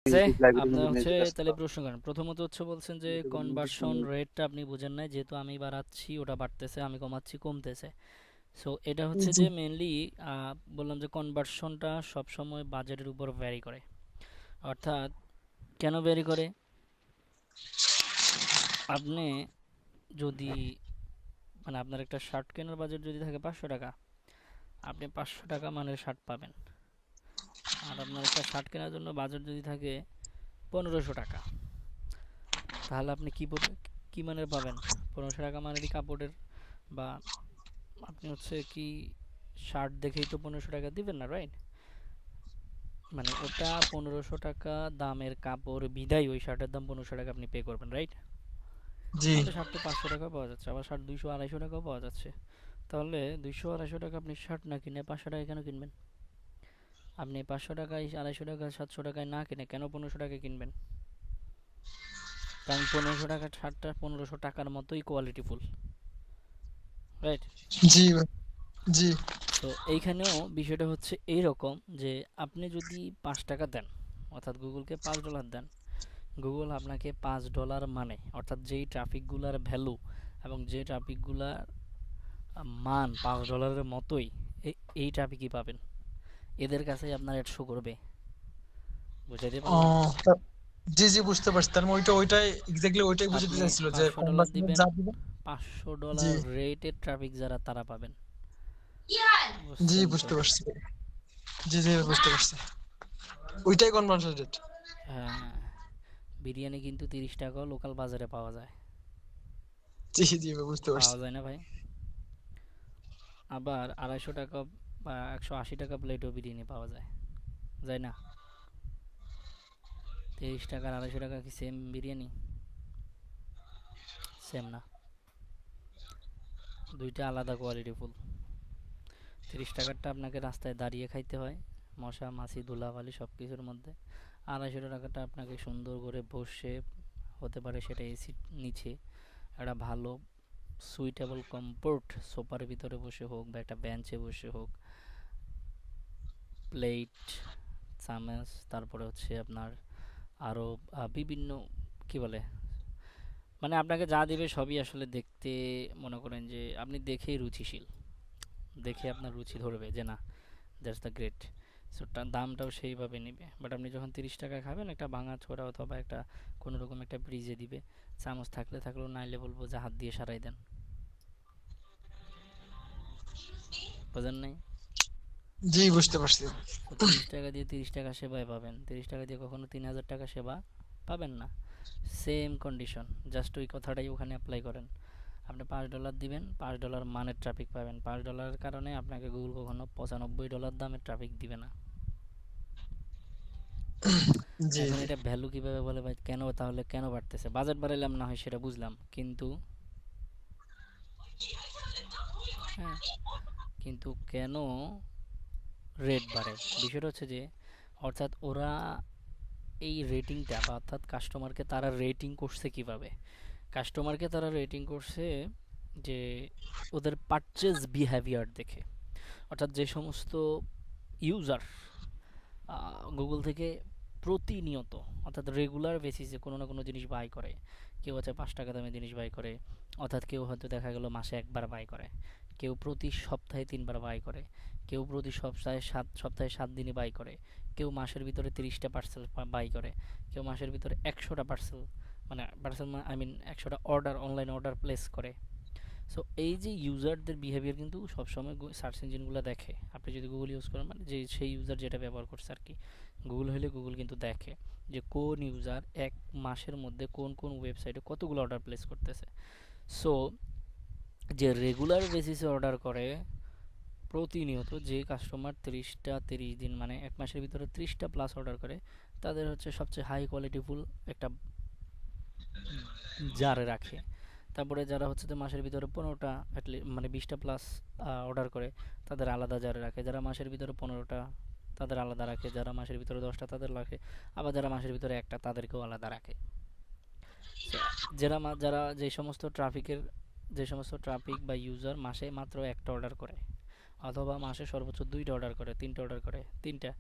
আছে। লাইব্রেরির আপনি মধ্যে হচ্ছে নিয়ে আসতে তাহলে হবে। প্রশ্ন করেন। প্রথমত হচ্ছে বলছেন যে কনভার্সন রেটটা আপনি বুঝেন নাই, যেহেতু আমি বাড়াচ্ছি ওটা বাড়তেছে, আমি কমাচ্ছি কমতেছে। সো এটা হচ্ছে জি যে মেনলি বললাম যে কনভার্সনটা সবসময় বাজেটের উপর ভ্যারি করে। অর্থাৎ কেন ভ্যারি করে? আপনি যদি মানে আপনার একটা শার্ট কেনার বাজেট যদি থাকে 500 টাকা, আপনি 500 টাকা মানের শার্ট পাবেন। আর আপনার একটা শার্ট কেনার জন্য বাজেট যদি থাকে 1500 টাকা, তাহলে আপনি কি মানের পাবেন? 1500 টাকা মানেরই কাপড়ের, বা আপনি হচ্ছে কি শার্ট দেখেই তো 1500 টাকা দিবেন না, রাইট? মানে ওটা 1500 টাকা দামের কাপড় বিদায় ওই শার্টের দাম 1500 টাকা আপনি পে করবেন, রাইট? জি তাহলে শার্ট তো 500 টাকা পাওয়া যাচ্ছে, আবার শার্ট 200 250 টাকাও পাওয়া যাচ্ছে। তাহলে 200 250 টাকা আপনি শার্ট না কিনে 500 টাকা কেন কিনবেন? আপনি 500 টাকায় 250 টাকা 700 টাকায় না কিনে কেন 1500 টাকায় কিনবেন? কারণ 1500 টাকার শার্টটা 1500 টাকার মতোই কোয়ালিটিফুল, রাইট? জি ভাই, জি সো এইখানেও বিষয়টা হচ্ছে এইরকম যে আপনি যদি 5 টাকা দেন, অর্থাৎ গুগলকে $5 দেন, গুগল আপনাকে $5 মানে অর্থাৎ যেই ট্রাফিকগুলার ভ্যালু এবং যে ট্রাফিকগুলার মান $5 মতোই, এই ট্রাফিকই পাবেন। এদের কাছেই আপনার অ্যাড শো করবে। বুঝাইতে ও পারলাম? জি জি বুঝতে পারছি। তার মানে ওইটাই এক্স্যাক্টলি ওইটাই বুঝাতে আপনি চাইছিল যে $500 কনভার্সনের দিবেন, যা দিবেন। জি $500 রেটের ট্রাফিক যারা তারা পাবেন। জি বুঝছেন তো? বুঝতে পারছি। জি জি বুঝতে পারছি। ওইটাই কনভার্সন রেট। হ্যাঁ, বিরিয়ানি কিন্তু 30 টাকাও লোকাল বাজারে পাওয়া যায়। জি জি ভাই, বুঝতে পারছি। পাওয়া যায় না ভাই? আবার 250 টাকা বা 180 টাকা প্লেটও বিরিয়ানি পাওয়া যায়, যায় না? 30 টাকার 250 টাকা কি সেম বিরিয়ানি? সেম না, দুইটা আলাদা কোয়ালিটি ফুল। 30 টাকারটা আপনাকে রাস্তায় দাঁড়িয়ে খাইতে হয়, মশা মাছি ধুলাবালি সব কিছুর মধ্যে। 250 টাকাটা আপনাকে সুন্দর করে বসে, হতে পারে সেটা এসি নিচে, একটা ভালো সুইটেবল কমফোর্ট সোফার ভিতরে বসে হোক বা একটা বেঞ্চে বসে হোক, প্লেট, চামচ, তারপরে হচ্ছে আপনার আরও বিভিন্ন কি বলে, মানে আপনাকে যা দিবে সবই আসলে দেখতে, মনে করেন যে আপনি দেখেই রুচিশীল, দেখে আপনার রুচি ধরবে যে না, দ্যাটস দ্য গ্রেট। সো দামটাও সেইভাবে নিবে। বাট আপনি যখন 30 টাকা খাবেন, একটা ভাঙা ছোড়া অথবা একটা কোনো রকম একটা ব্রিজে দিবে, চামচ থাকলে থাকলেও, নাইলে বলবো যে হাত দিয়ে সারাই দেন। বোঝেন নাই? জি বুঝতে পারছি। তো 30 টাকা দিয়ে 30 টাকা সেবায় পাবেন, 30 টাকা দিয়ে কখনো 3000 টাকা সেবা পাবেন না। সেম কন্ডিশন, জাস্ট ওই কথাটাই ওখানে অ্যাপ্লাই করেন। আপনি $5 দিবেন, $5 মানের ট্রাফিক পাবেন। $5 কারণে আপনাকে গুগল কখনো $95 দামের ট্রাফিক দিবে না। জি এখন জি এটা ভ্যালু কিভাবে বলে ভাই? কেন তাহলে কেন বাড়তেছে? বাজেট বাড়াইলাম না হয় সেটা বুঝলাম, কিন্তু হ্যাঁ, কিন্তু কেন রেট বাড়ে? বিষয়টা হচ্ছে যে, অর্থাৎ ওরা এই রেটিংটা বা অর্থাৎ কাস্টমারকে তারা রেটিং করছে কিভাবে? কাস্টমারকে তারা রেটিং করছে যে ওদের পারচেজ বিহেভিয়ার দেখে। অর্থাৎ যে সমস্ত ইউজার গুগল থেকে প্রতিনিয়ত, অর্থাৎ রেগুলার বেসিসে কোনো না কোনো জিনিস বাই করে, কেউ হচ্ছে 5 টাকা দামে জিনিস বাই করে, অর্থাৎ কেউ হয়তো দেখা গেল মাসে একবার বাই করে, কেউ প্রতি সপ্তাহে 3 বার বাই করে, কেউ প্রতি সপ্তাহে 7 দিনই বাই করে, কেউ মাসের ভিতরে 30টা পার্সেল বাই করে, কেউ মাসের ভিতরে 100টা পার্সেল, মানে পার্সেল আই মিন 100টা অর্ডার, অনলাইন অর্ডার প্লেস করে। সো এই যে ইউজারদের বিহেভিয়ার কিন্তু সবসময় সার্চ ইঞ্জিনগুলো দেখে। আপনি যদি গুগল ইউজ করেন, মানে যে সেই ইউজার যেটা ব্যবহার করছে আর কি, গুগল হলে গুগল কিন্তু দেখে যে কোন ইউজার এক মাসের মধ্যে কোন কোন ওয়েবসাইটে কতগুলো অর্ডার প্লেস করতেছে। সো যে রেগুলার বেসিসে অর্ডার করে প্রতিনিয়ত, যে কাস্টমার 30দিন মানে এক মাসের ভিতরে 30টা প্লাস অর্ডার করে, তাদের হচ্ছে সবচেয়ে হাই কোয়ালিটিফুল একটা জারে রাখে। তারপরে যারা হচ্ছে যে মাসের ভিতরে 15টা মানে 20টা প্লাস অর্ডার করে, তাদের আলাদা জারে রাখে। যারা মাসের ভিতরে 15টা, তাদের আলাদা রাখে। যারা মাসের ভিতরে 10টা, তাদের রাখে। আবার যারা মাসের ভিতরে একটা, তাদেরকেও আলাদা রাখে। সো যে সমস্ত ট্রাফিক বা ইউজার মাসে মাত্র একটা অর্ডার করে, অথবা মাসে সর্বোচ্চ 2টা অর্ডার করে, 3টা অর্ডার করে, 3টা,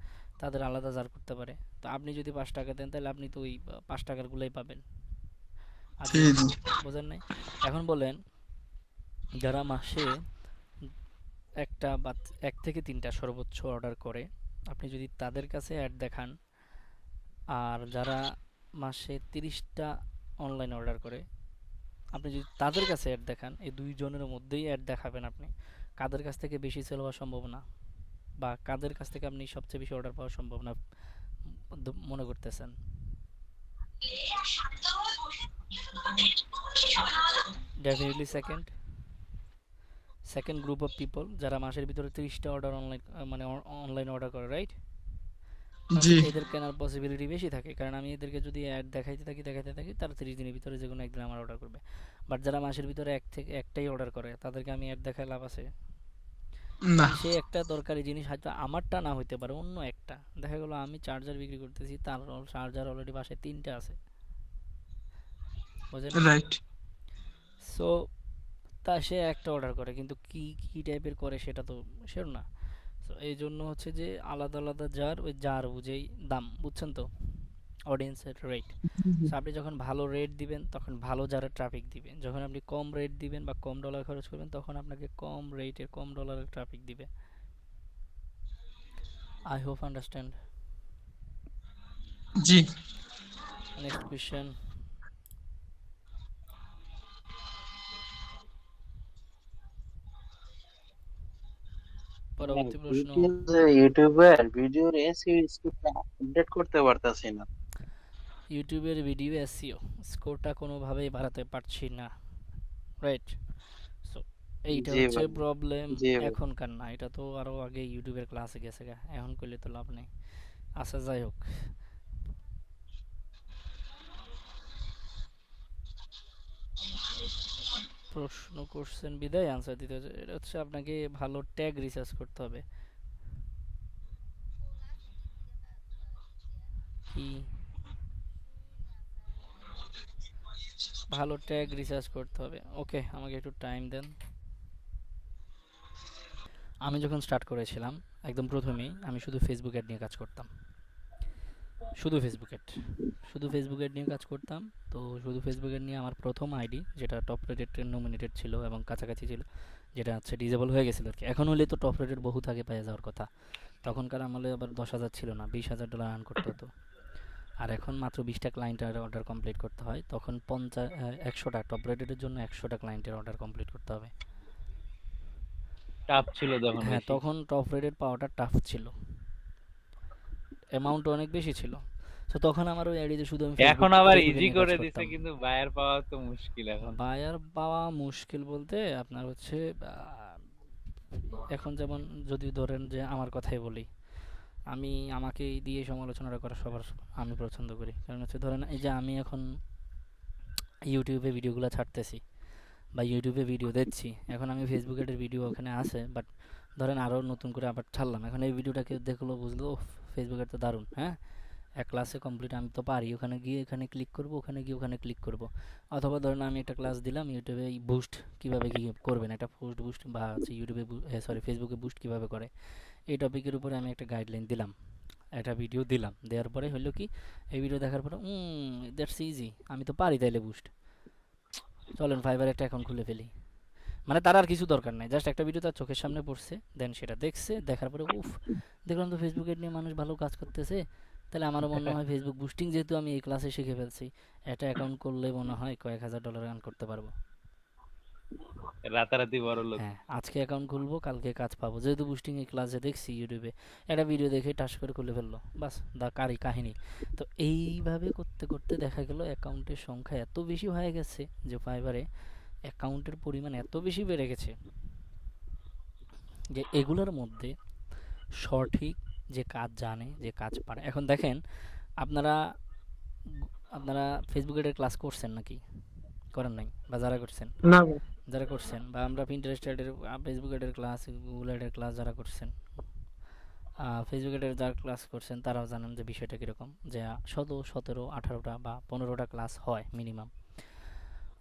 তাদের আলাদা জার করতে পারে। তো আপনি যদি 5 টাকা দেন তাহলে আপনি তো ওই 5 টাকার গুলাই পাবেন। আর জি যদি জি। বোঝেন নাই, এখন বলেন যারা মাসে একটা বা 1 থেকে 3টা সর্বোচ্চ অর্ডার করে, আপনি যদি তাদের কাছে অ্যাড দেখান, আর যারা মাসে 30টা অনলাইন অর্ডার করে, আপনি যদি তাদের কাছে অ্যাড দেখান, এই দুইজনের মধ্যেই অ্যাড দেখাবেন আপনি, কাদের কাছ থেকে বেশি সেল হওয়া সম্ভব না বা কাদের কাছ থেকে আপনি সবচেয়ে বেশি অর্ডার পাওয়া সম্ভব না মনে করতেছেন? Definitely second. Second group of people যারা মাসের ভিতরে 30টা অর্ডার অনলাইন, মানে অনলাইন অর্ডার করে, রাইট? কারণ জি। হচ্ছে এদের কেনার পসিবিলিটি বেশি থাকে, কারণ আমি এদেরকে যদি অ্যাড দেখাইতে থাকি তারা 30 দিনের ভিতরে যে কোনো একদিন আমার অর্ডার করবে। বাট যারা মাসের ভিতরে একটাই অর্ডার করে, তাদেরকে আমি অ্যাড দেখায় লাভ আছে? না। কারণ সে একটা দরকারি জিনিস হয়তো আমারটা না হইতে পারে, অন্য একটা, দেখা গেলো আমি চার্জার বিক্রি করতেছি, তার চার্জার অলরেডি বাসায় 3টা আছে, বোঝেন নাই? রাইট। সো তা সে একটা অর্ডার করে, কিন্তু কি কি টাইপের করে সেটা তো শিওর না। তো এই জন্য হচ্ছে যে আলাদা আলাদা যার, ওই যার বুঝেই দাম, বুঝছেন তো? অডিয়েন্সের রেট। সো আপনি যখন ভালো রেট দিবেন তখন ভালো যারা ট্রাফিক দিবে, যখন আপনি কম রেট দিবেন বা কম ডলার খরচ করবেন তখন আপনাকে কম রেটের কম ডলারের ট্রাফিক দিবে। I hope understand. G. Next question. পরবর্তী প্রশ্ন। ইউটিউবের ভিডিওর এসইও স্কোরটা আপডেট করতে পারতাছি না। ইউটিউবের ভিডিও এসইও স্কোরটা কোনোভাবেই বাড়াতে পারছি না, রাইট? সো এইটা জি হচ্ছে ভাই। প্রবলেম। জি ভাই। এখনকার না, এটা তো আরও আগে ইউটিউবের ক্লাসে গেছে গা, এখন করলে তো লাভ নেই। আচ্ছা যাই হোক, প্রশ্ন করছেন বিদায় আনসার দিতে হচ্ছে। এটা হচ্ছে আপনাকে ভালো ট্যাগ রিসার্চ করতে হবে। কি? ভালো ট্যাগ রিসার্চ করতে হবে। ওকে, আমাকে একটু টাইম দেন। আমি যখন স্টার্ট করেছিলাম একদম প্রথমেই আমি শুধু ফেসবুক অ্যাড নিয়ে কাজ করতাম, শুধু ফেসবুক অ্যাড, শুধু ফেসবুক অ্যাড নিয়ে কাজ করতাম। তো শুধু ফেসবুক অ্যাড নিয়ে আমার প্রথম আইডি, যেটা টপ রেটেড নমিনেটেড ছিল এবং কাছাকাছি ছিল, যেটা হচ্ছে ডিজেবল হয়ে গেছিলো আর কি। এখন হলে তো টপ রেটেড বহু আগে পেয়ে যাওয়ার কথা। তখনকার আমলে আবার 10,000 ছিল না, 20,000 ডলার আর্ন করতে হতো। আর এখন মাত্র 20টা ক্লায়েন্টের অর্ডার কমপ্লিট করতে হয়, তখন 100টা টপ রেটেডের জন্য 100টা ক্লায়েন্টের অর্ডার কমপ্লিট করতে হবে। টাফ ছিল তখন হ্যাঁ, বেশি। তখন টপ রেটেড পাওয়াটা টাফ ছিল, অ্যামাউন্ট অনেক বেশি ছিল। তো তখন আমার ওই আইডিতে শুধু আমি এখন ফেসবুক আবার ফেসবুকে ইজি নিয়ে কাজ করে দিছে, করতাম। কিন্তু বায়ার পাওয়া তো মুশকিল এখন। বায়ার পাওয়া মুশকিল বলতে আপনার হচ্ছে এখন যেমন যদি ধরেন যে আমার কথাই বলি, আমি আমাকে দিয়ে সমালোচনাটা করা সবার আমি পছন্দ করি। কারণ হচ্ছে ধরেন এই যে আমি এখন ইউটিউবে ভিডিওগুলো ছাড়তেছি বা ইউটিউবে ভিডিও দেখছি, এখন আমি ফেসবুকের ভিডিও ওখানে আছে, বাট ধরেন আরও নতুন করে আবার ছাড়লাম, এখন এই ভিডিওটা কেউ দেখলো, বুঝলো ফেসবুকের তো দারুণ, হ্যাঁ এক ক্লাসে কমপ্লিট, আমি তো পারি, ওখানে গিয়ে এখানে ক্লিক করব, ওখানে গিয়ে ওখানে ক্লিক করব। অথবা ধরেন আমি একটা ক্লাস দিলাম ইউটিউবে, এই বুস্ট কীভাবে কী করবেন, একটা পোস্ট বুস্ট বা হচ্ছে ইউটিউবে সরি ফেসবুকে বুস্ট কীভাবে করে, এই টপিকের উপরে আমি একটা গাইডলাইন দিলাম, একটা ভিডিও দিলাম, দেওয়ার পরে হলো কি, এই ভিডিও দেখার পরে দ্যাটস ইজি, আমি তো পারি তাইলে বুস্ট, চলেন ফাইবার একটা অ্যাকাউন্ট খুলে ফেলি। মানে তার আর কিছু দরকার নাই, জাস্ট একটা ভিডিও তার চোখের সামনে পড়ছে, দেন সেটা দেখছে, দেখার পরে উফ, দেখলাম তো ফেসবুকে নিয়ে মানুষ ভালো কাজ করতেছে, তাহলে আমারও মনে হয় ফেসবুক বুস্টিং যেহেতু আমি এই ক্লাসে শিখে ফেলছি, একটা অ্যাকাউন্ট করলে মনে হয় কয়েক হাজার ডলার আর্ন করতে পারবো। রাতারাতি বড় লোক। হ্যাঁ, আজকে অ্যাকাউন্ট খুলবো, কালকে কাজ পাবো, যেহেতু বুস্টিং এই ক্লাসে দেখছি ইউটিউবে, একটা ভিডিও দেখে টাস করে খুলে ফেললো, বাস দা কাহিনী। তো এইভাবে করতে করতে দেখা গেল অ্যাকাউন্টের সংখ্যা এত বেশি হয়ে গেছে যে ফাইবারে অ্যাকাউন্টের পরিমাণ এত বেশি বেড়ে গেছে যে এগুলোর মধ্যে সঠিক যে কাজ জানে, যে কাজ পারে, এখন দেখেন আপনারা আপনারা ফেসবুকের ক্লাস করছেন নাকি করেন নাই, বা যারা করছেন, না ভাই। যারা করছেন, বা আমরা পিন্টারেস্ট এডের ফেসবুক এডের ক্লাস, গুগল এডের ক্লাস যারা করছেন, ফেসবুক এডের যারা ক্লাস করছেন তারাও জানেন যে বিষয়টা কীরকম, যে 17, 18টা বা 15টা ক্লাস হয় মিনিমাম।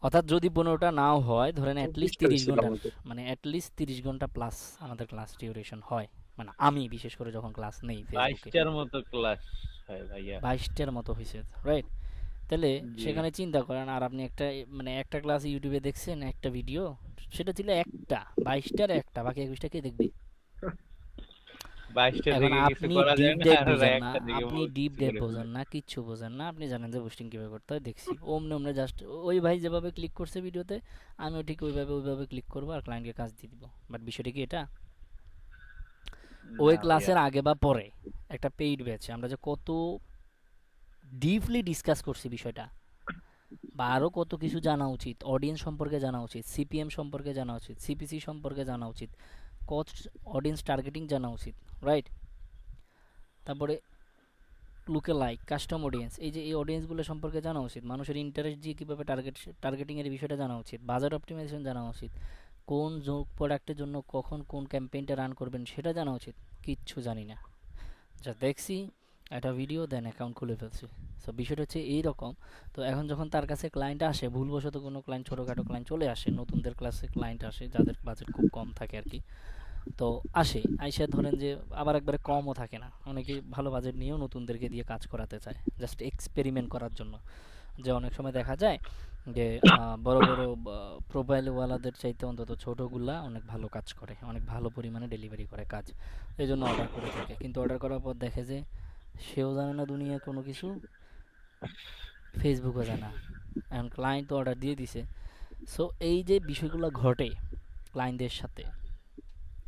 অর্থাৎ যদি 15টা নাও হয়, ধরেন অ্যাটলিস্ট 24টা 30 হয়েছিল ঘন্টার, আমাদের। মানে অ্যাটলিস্ট 30 ঘন্টা প্লাস আমাদের ক্লাস ডিউরেশন হয়। মানে আমি বিশেষ করে যখন ক্লাস নেই ফেসবুকে 22টার মতো ক্লাস হয় ভাইয়া। 22টার মতো হয়েছে, রাইট? তাহলে জি। সেখানে চিন্তা করেন, আর আপনি একটা মানে একটা ক্লাস ইউটিউবে দেখছেন, একটা ভিডিও, সেটা ছিল একটা, 22টার একটা, বাকি 21টা কে দেখবে? 22টা এখন থেকে কিছু আপনি করা যায় ডিপ না, ডেপ আর ওরা বুঝেন না, একটা দিকে আপনি ডিপ কিছু ডেপ করে ফেলে। বোঝেন না, কিচ্ছু বোঝেন না, আপনি জানেন যে বুস্টিং কীভাবে করতে হয়, দেখছি ওমনে ওমনে জাস্ট ওই ভাই যেভাবে ক্লিক করছে ভিডিওতে, আমিও ঠিক ওইভাবে ক্লিক করবো আর ক্লায়েন্টকে কাজ দিয়ে দিব। বাট বিষয়টা কি এটা, ওই না ভাইয়া। ক্লাসের আগে বা পরে একটা পেইড ব্যাচে আমরা যে কত ডিপলি ডিসকাস করছি বিষয়টা, বা আরও কত কিছু জানা উচিত, অডিয়েন্স সম্পর্কে জানা উচিত, সিপিএম সম্পর্কে জানা উচিত, সিপিসি সম্পর্কে জানা উচিত, কস্ট, অডিয়েন্স টার্গেটিং জানা উচিত, রাইট? তারপরে লুকে লাইক, কাস্টম অডিয়েন্স, এই যে এই অডিয়েন্সগুলো সম্পর্কে জানা উচিত, মানুষের ইন্টারেস্ট দিয়ে কীভাবে টার্গেটিংয়ের বিষয়টা জানা উচিত, বাজার অপটিমাইজেশন জানা উচিত, কোন প্রোডাক্টের জন্য কখন কোন ক্যাম্পেইনটা রান করবেন সেটা জানা উচিত। কিচ্ছু জানি না, যা দেখছি একটা ভিডিও দেন অ্যাকাউন্ট খুলে ফেলছি। সো বিষয়টা হচ্ছে এইরকম। তো এখন যখন তার কাছে ক্লায়েন্ট আসে, ভুলবশত কোনো ক্লায়েন্ট, ছোটোখাটো ক্লায়েন্ট চলে আসে, নতুনদের ক্লাসে ক্লায়েন্ট আসে যাদের বাজেট খুব কম থাকে আর কি, তো আসে আইসা ধরেন যে আবার একবারে কমও থাকে না, অনেকে ভালো বাজেট নিয়েও নতুনদেরকে দিয়ে কাজ করাতে চায় জাস্ট এক্সপেরিমেন্ট করার জন্য। যে অনেক সময় দেখা যায় যে বড় বড় প্রোফাইলওয়ালাদের চাইতে অন্তত ছোটোগুলা অনেক ভালো কাজ করে, অনেক ভালো পরিমাণে ডেলিভারি করে কাজ, এই জন্য অর্ডার করে থাকে। কিন্তু অর্ডার করার পর দেখে যে সেও জানে না দুনিয়া কোনো কিছু, ফেসবুকও জানা, এখন ক্লায়েন্ট তো অর্ডার দিয়ে দিছে। সো এই যে বিষয়গুলো ঘটে ক্লায়েন্টদের সাথে,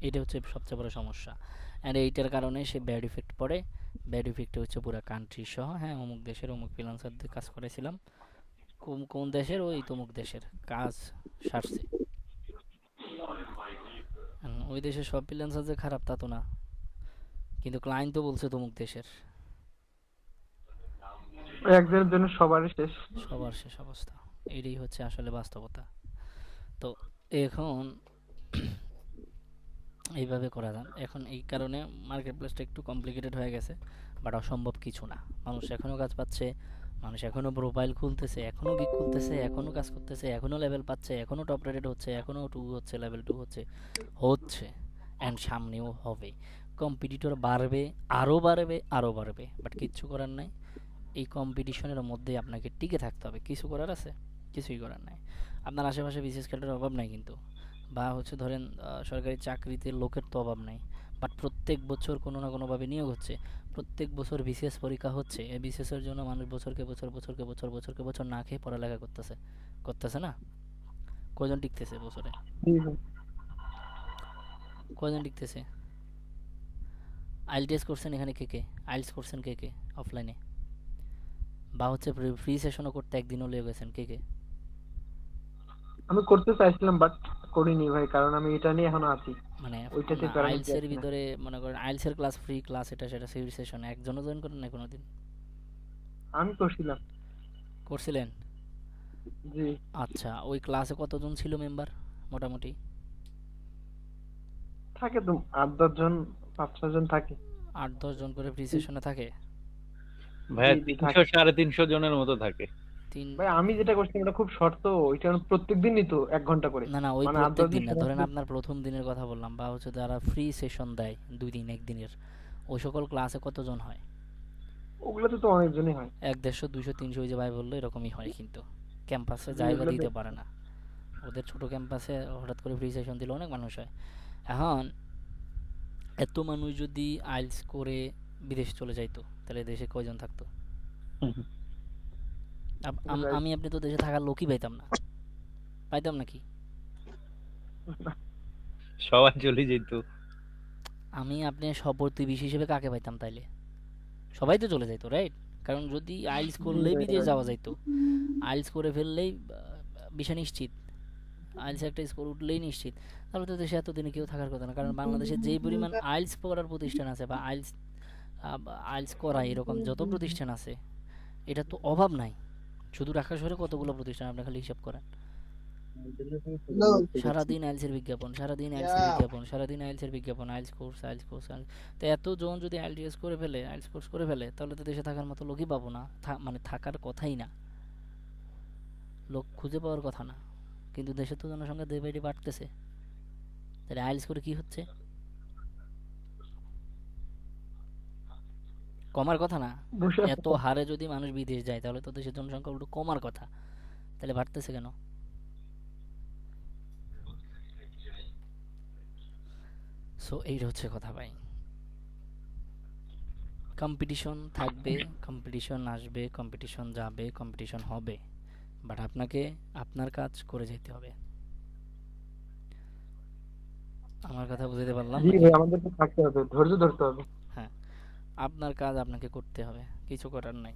এটা হচ্ছে সবচেয়ে বড় সমস্যা। অ্যান্ড এইটার কারণে সে ব্যাড ইফেক্ট পড়ে। ব্যাড ইফেক্ট হচ্ছে পুরো কান্ট্রি সহ। হ্যাঁ, অমুক দেশের অমুক ফ্রিল্যান্সার দিয়ে কাজ করেছিলাম, কোন কোন দেশের, ওই তমুক দেশের কাজ সারছে। ওই দেশের সব ফ্রিল্যান্সার যে খারাপ তা তো না, কিন্তু ক্লায়েন্ট তো বলছে তমুক দেশের। ওই একজনের জন্য সবারই শেষ। সবার শেষ অবস্থা, এটাই হচ্ছে আসলে বাস্তবতা। তো এখন এইভাবে করা যান। এখন এই কারণে মার্কেট প্লেসটা একটু কমপ্লিকেটেড হয়ে গেছে, বাট অসম্ভব কিছু না। মানুষ এখনও কাজ পাচ্ছে, মানুষ এখনও প্রোফাইল খুলতেছে, এখনও গিগ খুলতেছে, এখনও কাজ করতেছে, এখনও লেভেল পাচ্ছে, এখনও টপ রেটেড হচ্ছে, এখনও 2 হচ্ছে, লেভেল 2 হচ্ছে, হচ্ছে, অ্যান্ড সামনেও হবে। কম্পিটিটর বাড়বে, আরও বাড়বে, আরও বাড়বে, বাট কিচ্ছু করার নাই। এই কম্পিটিশনের মধ্যে আপনাকে টিকে থাকতে হবে। কিছু করার আছে? কিছুই করার নাই। আপনার আশেপাশে বিশেষ ক্যাডারের অভাব নাই কিন্তু, বা হচ্ছে ধরেন সরকারি চাকরিতে লোকের তো অভাব নাই, বাট প্রত্যেক বছর কোনো না কোনোভাবে নিয়োগ হচ্ছে, প্রত্যেক বছর বিসিএস পরীক্ষা হচ্ছে। এই বিসিএসের জন্য মানুষ বছরকে বছর না খেয়ে পড়ালেখা করতেছে, করতেছে না? কয়জন টিকতেছে বছরে? কয়জন টিকতেছে? আইএলটিএস করছেন এখানে কে কে? আইএলটিএস করছেন কে কে অফলাইনে? বা হচ্ছে ফ্রি সেশনও করতে একদিনও লেগে গেছেন কে কে? আমি করতে চাইছিলাম বাট করিনি ভাই, কারণ আমি এটা নিয়ে এখনো আছি, মানে ওইটাতে না, প্যারার মধ্যে আইএলটিএস এর আছি না। ভিতরে মনে করেন আইএলটিএস এর ক্লাস ফ্রি ক্লাস, এটা সেটা ফ্রি সেশন একজনও জয়েন করেন না কোনোদিন? আমি করছিলাম। করছিলেন? জি, আচ্ছা, ওই ক্লাসে কতজন ছিল মেম্বার মোটামুটি? থাকে তো 8-10 জন, 5-6 জন থাকে। 8-10 জন করে ফ্রি জি সেশনে থাকে? ভাইয়া জি 300 থাকে। 350 জনের মতো থাকে। তিন? ভাই আমি যেটা করছিলাম এটা খুব শর্ট, তো ওইটা প্রত্যেক দিনই তো 1 ঘন্টা করে, না না, ওই মানে প্রত্যেক 8-10 দিন দিন না, ধরেন সমস্ত। আপনার প্রথম দিনের কথা বললাম, বা হচ্ছে যারা ফ্রি সেশন দেয় 2 দিন একদিনের, ওই সকল ক্লাসে কতজন হয়? ওগুলোতে তো অনেকজনই হয়। 100, 150, 200, 300, ওই যে ভাই বললো এরকমই হয়, কিন্তু ক্যাম্পাসে জি জায়গা ওগুলোতে। দিতে পারে না। ওদের ছোট ক্যাম্পাসে হঠাৎ করে ফ্রি সেশন দিলে অনেক মানুষ হয়। এখন এত মানুষ যদি আইলস করে বিদেশে চলে যাইতো, তাহলে দেশে কয়জন থাকতো? রাইট। আমি আপনি তো দেশে থাকার লোকই পাইতাম না, পাইতাম নাকি? সবাই চলে যেত। আমি আপনি প্রতিবেশী হিসেবে কাকে পাইতাম তাইলে? সবাই তো চলে যাইতো, রাইট? কারণ যদি আইলস জি করলেই ভাই বিদেশ রাইট। যাওয়া যাইতো, আইলস করে ফেললেই বিষয় নিশ্চিত, আইলস একটা স্কোর উঠলেই নিশ্চিত, তাহলে তো দেশে এতদিনে কেউ থাকার কথা না। কারণ বাংলাদেশে যেই পরিমাণ আইলস পড়ার প্রতিষ্ঠান আছে, বা আইলস আইলস করা এরকম যত প্রতিষ্ঠান আছে, এটা তো অভাব নাই। শুধু ঢাকা শহরে কতগুলো প্রতিষ্ঠান আপনি খালি হিসাব করেন। সারাদিন আইলসের বিজ্ঞাপন, সারাদিন আইলসের বিজ্ঞাপন, সারাদিন আইলসের বিজ্ঞাপন, আইলস কোর্স, আইলস কোর্স, তো এতজন যদি আইএলটিএস করে ফেলে, আইলস কোর্স করে ফেলে, তাহলে তো দেশে থাকার মতো লোকই পাবো না, মানে থাকার কথাই না। লোক খুঁজে পাওয়ার কথা না, কিন্তু দেশের তো জনসংখ্যা ডে বাই ডে বাড়তেছে, তাহলে আইএলটিএস করে কি হচ্ছে? কমার কথা না। বসে আছে এত তো। হারে যদি মানুষ বিদেশ যায় তাহলে তো দেশের জনসংখ্যা উল্টো কমার কথা, তাহলে বাড়তেছে কেন? সো এইটা হচ্ছে কথা ভাই। কম্পিটিশন থাকবে, কম্পিটিশন আসবে, কম্পিটিশন যাবে, কম্পিটিশন হবে, বাট আপনাকে আপনার কাজ করে যেতে হবে। আমার কথা বুঝতে পারলাম জি নাকি? ভাই, আমাদেরকে থাকতে হবে, ধৈর্য ধরতে হবে। হ্যাঁ, আপনার কাজ আপনাকে করতে হবে, কিছু করার নাই।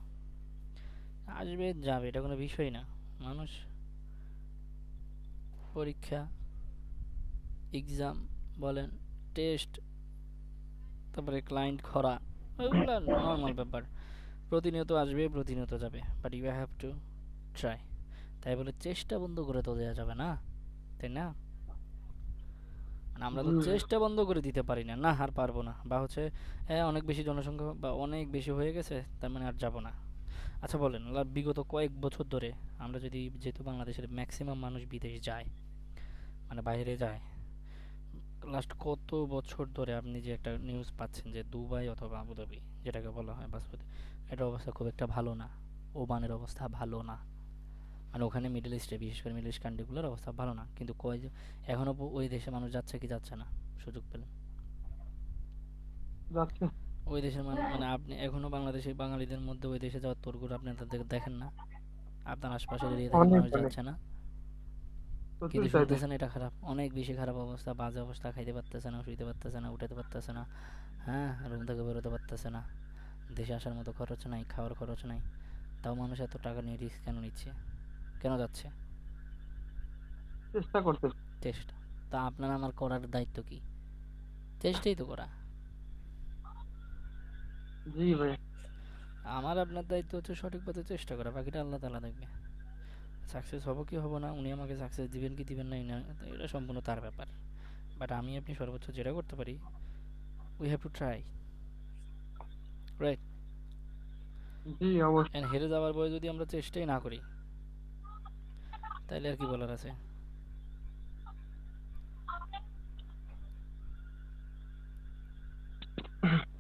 আসবে যাবে এটা কোনো বিষয় না। মানুষ পরীক্ষা, এক্সাম বলেন, টেস্ট, তারপরে ক্লায়েন্ট খরা, ওইগুলো নর্মাল ব্যাপার, প্রতিনিয়ত আসবে প্রতিনিয়ত যাবে, but you have to try. তাই বলে চেষ্টা বন্ধ করে তো দেওয়া যাবে না, তাই না? মানে আমরা তো জি ভাই। চেষ্টা বন্ধ করে দিতে পারি না, না আর পারবো না, বা হচ্ছে হ্যাঁ অনেক বেশি জনসংখ্যা বা অনেক বেশি হয়ে গেছে তার মানে আর যাবো না। আচ্ছা বলেন, বিগত কয়েক বছর ধরে আমরা যদি, যেহেতু বাংলাদেশের ম্যাক্সিমাম মানুষ বিদেশ যায়, মানে বাইরে যায়, লাস্ট কত বছর ধরে আপনি যে একটা নিউজ পাচ্ছেন যে দুবাই অথবা আবুধাবি যেটাকে বলা হয় বাস্তবে, এটার অবস্থা খুব একটা ভালো না, ওমানের অবস্থা ভালো না, মানে ওখানে মিডল ইস্টে বিশেষ করে মিডল ইস্ট কান্ট্রিগুলোর অবস্থা ভালো না, কিন্তু কয় যে এখনও ওই দেশে মানুষ যাচ্ছে কি যাচ্ছে না সুযোগ পেলে? যাচ্ছে। ওই দেশের মানে আপনি এখনো বাংলাদেশি বাঙালিদের মধ্যে ওই দেশে যাওয়ার তোড়জোড় আপনি তাদের দেখেন না? আপনার আশপাশের এরিয়া থেকে অনেক মানুষ অনেক যাচ্ছে না? প্রচুর কিন্তু চাইতে। শুনতেছেন এটা খারাপ, অনেক বেশি খারাপ অবস্থা, বাজে অবস্থা, খাইতে পারতেছে না, শুইতে পারতেছে না, উঠাতে পারতেছে না, হ্যাঁ রুম থেকে বেরোতে পারতেছে না, দেশে আসার মতো খরচ নাই, খাওয়ার খরচ নাই, তাও মানুষ এত টাকা নিয়ে রিস্ক কেন নিচ্ছে, কেন যাচ্ছে? চেষ্টা করতে। চেষ্টা। তা আপনার আমার করার দায়িত্ব কি? চেষ্টাই তো করা। জি ভাই। আমার আপনার দায়িত্ব হচ্ছে সঠিক পথে চেষ্টা করা, বাকিটা আল্লাহ তাআলা দেখবে। সাকসেস হব কি হব না, উনি আমাকে সাকসেস দিবেন কি দিবেন না এটা সম্পূর্ণ তার ব্যাপার, বাট আমি আপনি সর্বোচ্চ যেটা করতে পারি, we have to try, right? জি অবশ্যই। এন্ড হেরে যাওয়ার পরে যদি আমরা চেষ্টাই না করি তাইলে আর কি বলার আছে?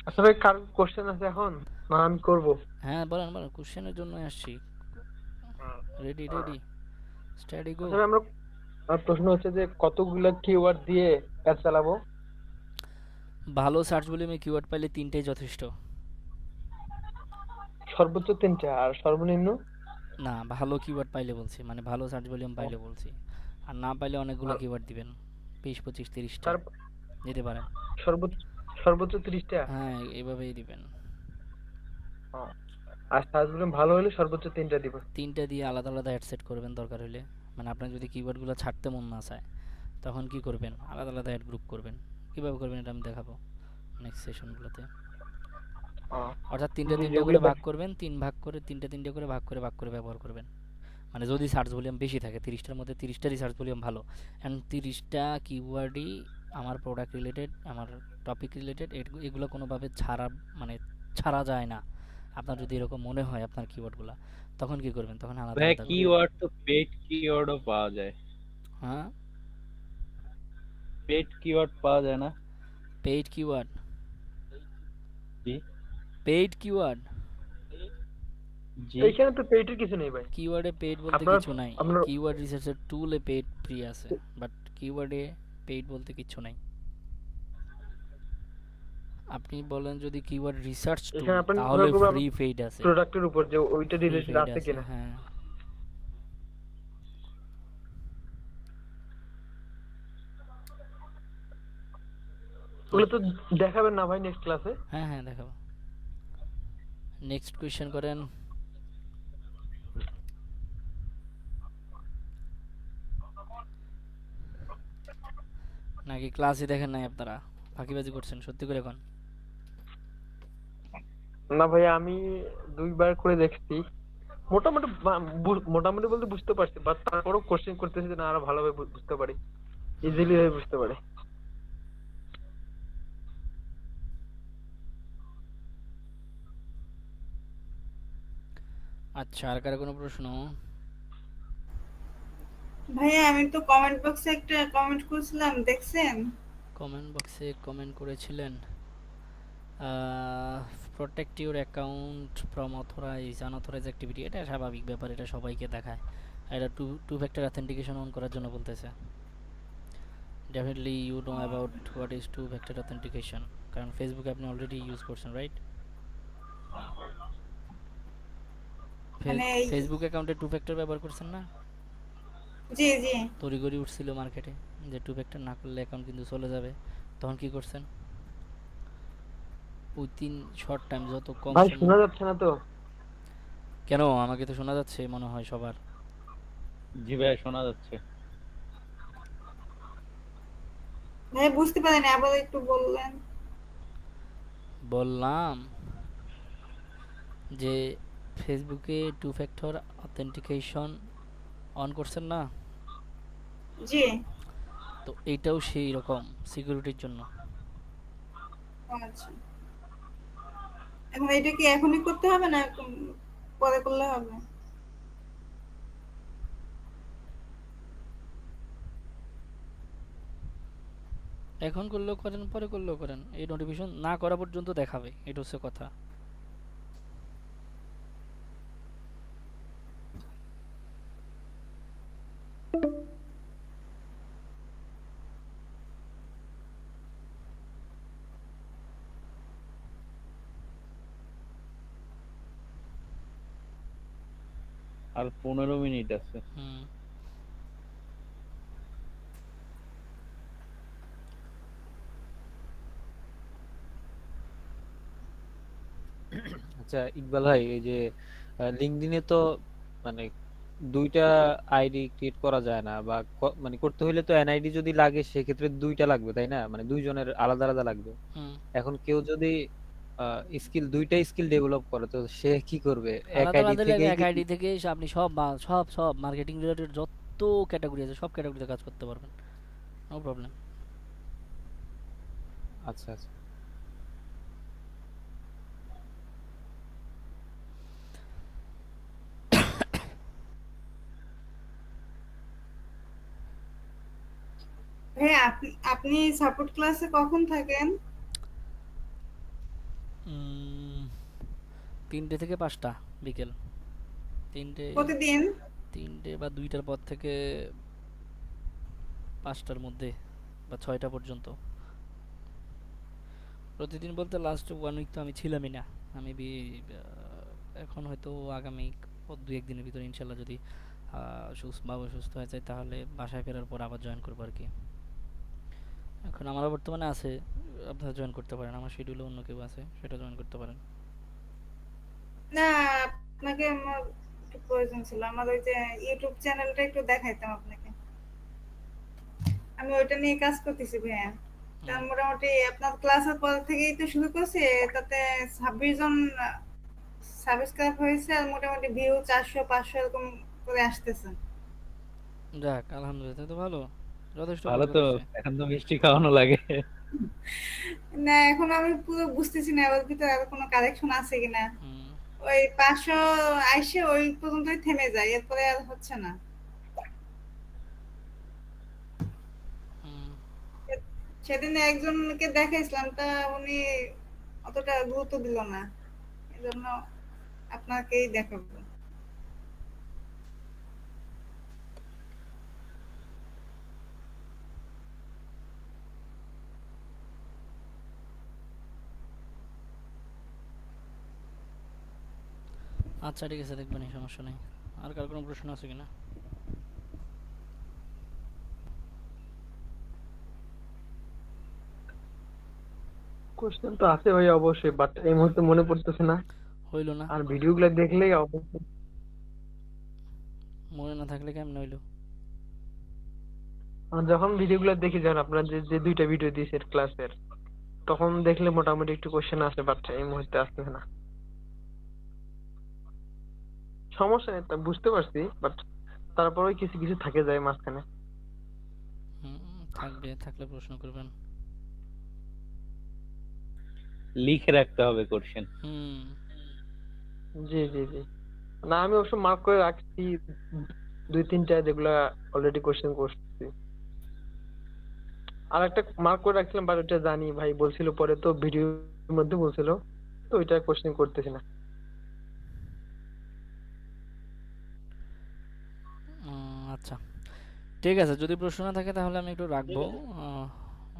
আচ্ছা ভাই, কার কোশ্চেন আছে এখন, না আমি করব? হ্যাঁ বলেন বলেন, কোশ্চেনের জন্য আসছি, রেডি রেডি, স্টাডি গো। আচ্ছা ভাই, আমরা প্রশ্ন হচ্ছে যে কতগুলা কিওয়ার্ড দিয়ে অ্যাড চালাবো? ভালো সার্চ ভলিউমে কিওয়ার্ড পাইলে তিনটেই যথেষ্ট। সর্বোচ্চ তিনটা, আর সর্বনিম্ন? না, ভালো কিওয়ার্ড পাইলে বলছি, মানে ভালো সার্চ ভলিউম ও, পাইলে বলছি। আর না পাইলে অনেকগুলো আর কিওয়ার্ড দিবেন, 20 25 30টা তার দিতে পারেন। সর্বোচ্চ সর্বোচ্চ 30টা? হ্যাঁ এইভাবেই দিবেন। আর সার্চ ভলিউম ভালো হলে সর্বোচ্চ তিনটা দিব। তিনটা দিয়ে আলাদা আলাদা অ্যাড সেট করবেন দরকার হলে, মানে আপনার যদি কিওয়ার্ডগুলো ছাড়তে মন না চায় তখন কি করবেন, আলাদা আলাদা অ্যাড গ্রুপ করবেন। কীভাবে করবেন এটা আমি দেখাবো নেক্সট সেশনগুলোতে। অর্থাৎ তিনটা জি তিনটা যেগুলো করে ভাগ করবেন, তিন ভাগ করে তিনটা তিনটা করে ভাগ করে ব্যবহার করবেন। মানে যদি সার্চ ভলিউম বেশি থাকে, 30টার মধ্যে 30টারই সার্চ ভলিউম ভালো, অ্যান্ড 30টা কিওয়ার্ডই আমার প্রোডাক্ট রিলেটেড, আমার টপিক রিলেটেড, এগুলো কোনোভাবে ছাড়া, মানে ছাড়া যায় না। আপনার যদি এরকম মনে হয় আপনার কিওয়ার্ডগুলো, তখন কি করবেন, তখন আলাদা ভাই আলাদা করে। কিওয়ার্ড তো পেড কিওয়ার্ডও পাওয়া যায়। হ্যাঁ, পেড কিওয়ার্ড পাওয়া যায় না? পেইড কিওয়ার্ড, জি পেইড কিওয়ার্ড, জি। এইখানে তো পেইটের কিছু নেই ভাই। কিওয়ার্ডে পেইড বলতে আপনার কিছু নাই। আপনার কিওয়ার্ড রিসার্চের টুলে পেইড ফ্রি আছে, বাট কিওয়ার্ডে পেইড বলতে কিছু নাই। আপনি বলেন যদি কিওয়ার্ড রিসার্চ টুল, এখানে আপনি তাহলে করবো ফ্রি পেইড আছে, প্রোডাক্টের উপর যে ওইটা ফ্রি রিলেটেড পেইড আছে আছে, কিনা। হ্যাঁ। ওগুলো তো দেখাবেন না ভাই নেক্সট ক্লাসে? হ্যাঁ হ্যাঁ দেখাবো। নেক্সট কোয়েশ্চেন করেন। নাকি ক্লাসই দেখেন নাই আপনারা, ফাঁকিবাজি করছেন সত্যি করে এখন? না ভাই, আমি দুইবার করে দেখছি। মোটামুটি মোটামুটি বলতে বুঝতে পারছি, বাট তারপরও কোশ্চেন করতেছি যেন আরো ভালোভাবে বুঝতে পারি, ইজিলি ভাবে বুঝতে পারি। আচ্ছা, আর কারো কোনো প্রশ্ন? ভাইয়া আমি তো কমেন্ট বক্সে একটা কমেন্ট করছিলাম, দেখছেন? কমেন্ট বক্সে কমেন্ট করেছিলেন protect your account from authorize unauthorize activity, এটা স্বাভাবিক ব্যাপার, এটা সবাইকে দেখায়। এটা two two factor authentication on করার জন্য বলতেছে। Definitely you know about what is two factor authentication, কারণ ফেসবুকে আপনি অলরেডি ইউজ করছেন, রাইট? মানে ফেসবুক অ্যাকাউন্টে টু ফ্যাক্টর ব্যবহার করছেন না? জি জি। তড়িঘড়ি উঠছিল মার্কেটে যে টু ফ্যাক্টর না করলে অ্যাকাউন্ট কিন্তু চলে যাবে, তখন কি করছেন? উইথিন শর্ট টাইম, যত কম ভাই সময়। শোনা যাচ্ছে না তো? কেন, আমাকে তো শোনা যাচ্ছে মনে হয় সবার। জি ভাই শোনা যাচ্ছে। ভাই বুঝতে পারিনি, আবার একটু বললেন। বললাম যে ফেসবুকে টু ফ্যাক্টর অথেন্টিকেশন অন করছেন না, জি। তো এইটাও সেই রকম সিকিউরিটির জন্য। আচ্ছা, এখন এটা কি এখনই করতে হবে না পরে করলে হবে? এখন করলেও করেন, পরে করলেও করেন, এই নোটিফিকেশন না করা পর্যন্ত দেখাবে, এটা হচ্ছে কথা। আর 15 মিনিট আছে। হুম। আচ্ছা ইকবাল ভাই, এই যে লিঙ্কডইনে তো মানে দুইটা আইডি ক্রিয়েট করা যায় না, বা মানে করতে হলে তো এনআইডি যদি লাগে সেক্ষেত্রে দুইটা লাগবে, তাই না? মানে দুইজনের আলাদা আলাদা লাগবে। হুম। এখন কেউ যদি দুইটা স্কিল ডেভেলপ করে, তো সে কি করবে? এক আলাদা আইডি আলাদা লাগবে, থেকেই এক কি? আইডি থেকে আপনি সব সব সব মার্কেটিং রিলেটেড যত ক্যাটাগরি আছে সব ক্যাটাগরিতে কাজ করতে পারবেন, নো প্রবলেম। আচ্ছা আচ্ছা। ভাই আপনি আপনি সাপোর্ট ক্লাসে কখন থাকেন? 3টে থেকে 5টা বিকেল। তিনটে প্রতিদিন? 3টে বা 2টার পর থেকে 5টার মধ্যে বা 6টা পর্যন্ত। প্রতিদিন বলতে লাস্ট 1 উইক তো আমি ছিলামই না। আমি এখন হয়তো আগামী 2-1 দিনের ভিতরে ইনশাল্লাহ যদি বাবা সুস্থ হয়ে যায় তাহলে বাসায় ফেরার পর আবার জয়েন করবো আর কি। এখন আমার বর্তমানে আছে, আপনারা জয়েন করতে পারেন, আমার শিডিউলে অন্য কেউ আছে, সেটা জয়েন করতে পারেন। না, আপনাকে আমার একটু প্রয়োজন ছিল, আমার ওই যে ইউটিউব চ্যানেলটা একটু দেখাইতাম আপনাকে। আমি ওইটা নিয়ে কাজ করতেছি ভাইয়া। তার মোটামুটি আপনার ক্লাসের পর থেকেই তো শুরু করছি, তাতে 26 জন সাবস্ক্রাইব হয়েছে, আর মোটামুটি ভিউ 400-500 এরকম করে আসতেছে। যাক আলহামদুলিল্লাহ, তাই তো ভালো, যথেষ্ট ভালো উপকার তো, হয়েছে। এখন তো মিষ্টি খাওয়ানো লাগে। না, এখন আমি পুরো বুঝতেছি না ওর ভিতরে আরো কোনো কারেকশন আছে কিনা। হুম। ওই 500 আইসে ওই পর্যন্তই থেমে যায়, এরপরে আর হচ্ছে না। হুম। সেদিন একজনকে দেখাইছিলাম, তা উনি অতটা গুরুত্ব দিল না, এজন্য আপনাকেই দেখাবো। আচ্ছা ঠিক আছে, দেখবেন, সমস্যা নেই। আর কার কোনো প্রশ্ন আছে কিনা? কোশ্চেন তো আছে ভাই অবশ্যই, বাট এই মুহূর্তে মনে পড়তেছে না। হইল না? আর ভিডিওগুলো দেখলেই অবশ্যই। মনে না থাকলে কেমন হইলো? যখন ভিডিওগুলো দেখি, যখন আপনার যে যে দুইটা ভিডিও দিয়েছে ক্লাসের, তখন দেখলে মোটামুটি একটু কোশ্চেন আছে, বাট এই মুহূর্তে আসতেছে না। সমস্যা নেই, তা বুঝতে পারছি, বাট তারপরেও কিছু কিছু থাকে যায় মাঝখানে। থাকবে, থাকলে প্রশ্ন করবেন। লিখে রাখতে হবে কোশ্চেন। জি জি জি। না আমি অবশ্য মার্ক করে রাখছি, দুই তিনটা যেগুলা অলরেডি কোশ্চেন করছি। আর একটা মার্ক করে রাখছিলাম, বাট ওটা জানি ভাই বলছিল পরে, তো ভিডিওর মধ্যে বলছিল, তো ওইটা কোশ্চেন করতেছি না। আচ্ছা ঠিক আছে, যদি প্রশ্ন না থাকে তাহলে আমি একটু রাখবো।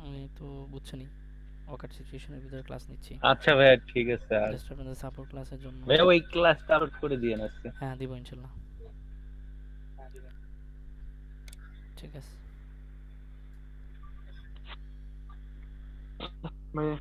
আমি তো বুঝছেনই অকাট সিচুয়েশনের ভিতরে ক্লাস নিচ্ছি, আচ্ছা ভাইয়া ঠিক আছে। আর জাস্ট আপনাদের সাপোর্ট ক্লাসের জন্য। ভাইয়া ওই ক্লাসটা আপলোড করে দিয়ে আজকে। হ্যাঁ দিব ইনশাল্লাহ। ঠিক আছে। মানে